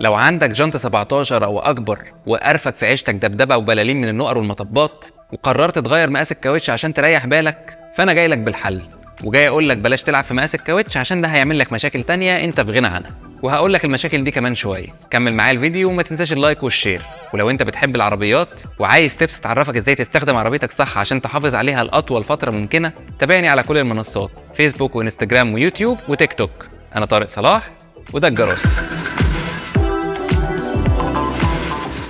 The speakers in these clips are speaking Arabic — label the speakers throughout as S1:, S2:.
S1: لو عندك جنط 17 او اكبر وقرفك في عيشتك دبدبه وبلالين من النقر والمطبات، وقررت تغير مقاس الكاوتش عشان تريح بالك، فانا جاي لك بالحل، وجاي اقول لك بلاش تلعب في مقاس الكاوتش عشان ده هيعمل لك مشاكل تانية انت في غنى عنها، وهقول لك المشاكل دي كمان شويه. كمل معايا الفيديو وما تنساش اللايك والشير. ولو انت بتحب العربيات وعايز تبس تعرفك ازاي تستخدم عربيتك صح عشان تحافظ عليها لاطول فتره ممكنه، تابعني على كل المنصات: فيسبوك وانستجرام ويوتيوب وتيك توك. انا طارق صلاح وده الجراج.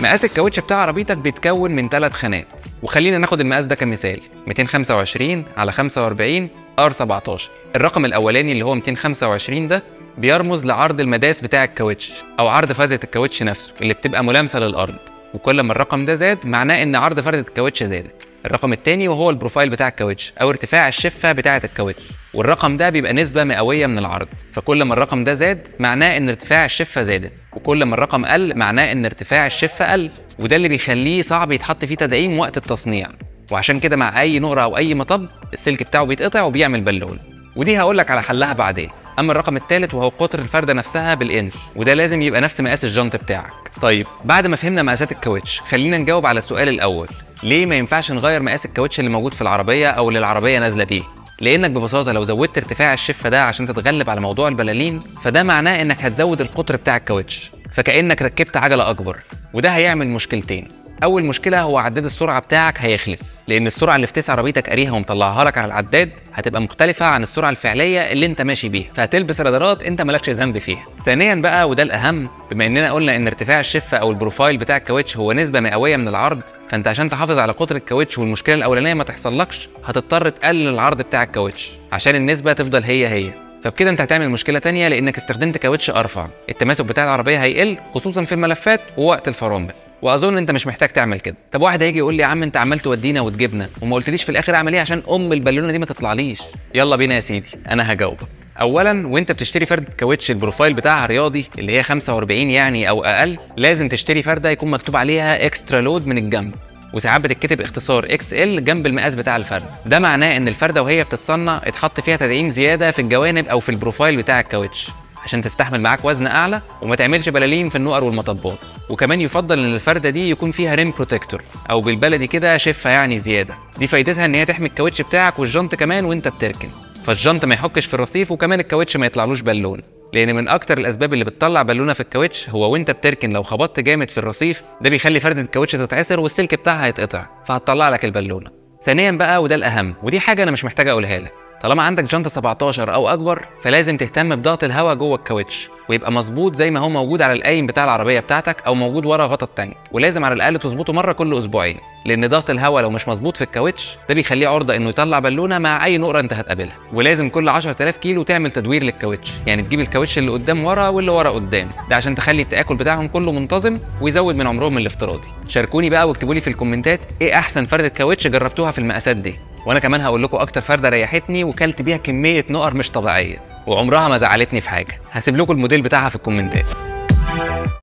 S1: مقاس الكاوتش بتاع عربيتك بيتكون من 3 خانات، وخلينا ناخد المقاس ده كمثال: 225 على 45 R17. الرقم الاولاني اللي هو 225 ده بيرمز لعرض المداس بتاع الكاوتش او عرض فردة الكاوتش نفسه اللي بتبقى ملامسه للارض، وكل ما الرقم ده زاد معناه ان عرض فردة الكاوتش زادت. الرقم الثاني وهو البروفايل بتاع الكاوتش او ارتفاع الشفه بتاعه الكاوتش، والرقم ده بيبقى نسبه مئويه من العرض، فكل ما الرقم ده زاد معناه ان ارتفاع الشفه زادت، وكل ما الرقم قل معناه ان ارتفاع الشفه قل، وده اللي بيخليه صعب يتحط فيه تدعيم وقت التصنيع. وعشان كده مع اي نقره او اي مطب السلك بتاعه بيتقطع وبيعمل بالون، ودي هقول لك على حلها بعدين. اما الرقم الثالث وهو قطر الفرده نفسها بالانش، وده لازم يبقى نفس مقاس الجنط بتاعك. طيب بعد ما فهمنا مقاسات الكاوتش، خلينا نجاوب على السؤال الاول: ليه ما ينفعش نغير مقاس الكاوتش اللي موجود في العربيه او اللي العربيه نازله بيه؟ لانك ببساطه لو زودت ارتفاع الشفه ده عشان تتغلب على موضوع البلالين، فده معناه انك هتزود القطر بتاع الكاوتش، فكانك ركبت عجله اكبر، وده هيعمل مشكلتين. اول مشكله هو عداد السرعه بتاعك هيخلف، لان السرعه اللي في تيس عربيتك قاريها ومطلعها لك على العداد هتبقى مختلفه عن السرعه الفعليه اللي انت ماشي بيها، فهتلبس رادارات انت مالكش ذنب فيها. ثانيا بقى وده الاهم، بما اننا قلنا ان ارتفاع الشفه او البروفايل بتاع الكاوتش هو نسبه مئويه من العرض، فانت عشان تحافظ على قطر الكاوتش والمشكله الاولانيه ما تحصلكش هتضطر تقلل العرض بتاع الكاوتش عشان النسبه تفضل هي. فبكده انت هتعمل مشكله تانية، لانك استخدمت كاوتش ارفع، التماسك بتاع العربيه هيقل خصوصا في الملفات ووقت الفرامل، واظن انت مش محتاج تعمل كده. طب واحد هيجي يقول لي يا عم انت عمال تودينا وتجيبنا وما قلتليش في الاخر اعمل ايه عشان البالونه دي ما تطلعليش. يلا بينا يا سيدي، انا هجاوبك. اولا، وانت بتشتري فرده كاوتش البروفايل بتاعها رياضي اللي هي 45 يعني او اقل، لازم تشتري فرده يكون مكتوب عليها اكسترا لود من الجنب، وساعات بتتكتب اختصار XL جنب المقاس بتاع الفرده. ده معناه ان الفرده وهي بتتصنع اتحط فيها تدعيم زياده في الجوانب او في البروفايل بتاع الكاوتش عشان تستحمل معاك وزن اعلى وما تعملش بلالين في النقر والمطبات. وكمان يفضل ان الفرده دي يكون فيها ريم بروتكتور او بالبلدي كده شفه يعني زياده، دي فايدتها ان هي تحمي الكاوتش بتاعك والجنط كمان وانت بتركن، فالجنط ما يحكش في الرصيف، وكمان الكاوتش ما يطلعلوش بالون، لان من اكتر الاسباب اللي بتطلع بالونه في الكاوتش هو وانت بتركن لو خبطت جامد في الرصيف، ده بيخلي فرده الكاوتش تتعسر والسلك بتاعها يتقطع، فهتطلع لك البالونه. ثانيا بقى وده الاهم، ودي حاجه انا مش محتاج اقولها لك، طالما عندك جنطه 17 او اكبر فلازم تهتم بضغط الهواء جوه الكاوتش ويبقى مظبوط زي ما هو موجود على القايم بتاع العربيه بتاعتك او موجود ورا غطا التانك، ولازم على الاقل تظبطه مره كل اسبوعين، لان ضغط الهواء لو مش مظبوط في الكاوتش ده بيخليه عرضه انه يطلع بالونه مع اي نقره انت هتقابلها. ولازم كل 10000 كيلو تعمل تدوير للكاوتش، يعني تجيب الكاوتش اللي قدام ورا واللي ورا قدام، ده عشان تخلي التآكل بتاعهم كله منتظم ويزود من عمرهم الافتراضي. شاركوني بقى واكتبوا لي في الكومنتات ايه احسن فرده كاوتش جربتوها في المقاسات دي، وانا كمان هقول لكم اكتر فرده ريحتني وكلت بيها كميه نقر مش طبيعيه وعمرها ما زعلتني في حاجه. هسيب لكم الموديل بتاعها في الكومنتات.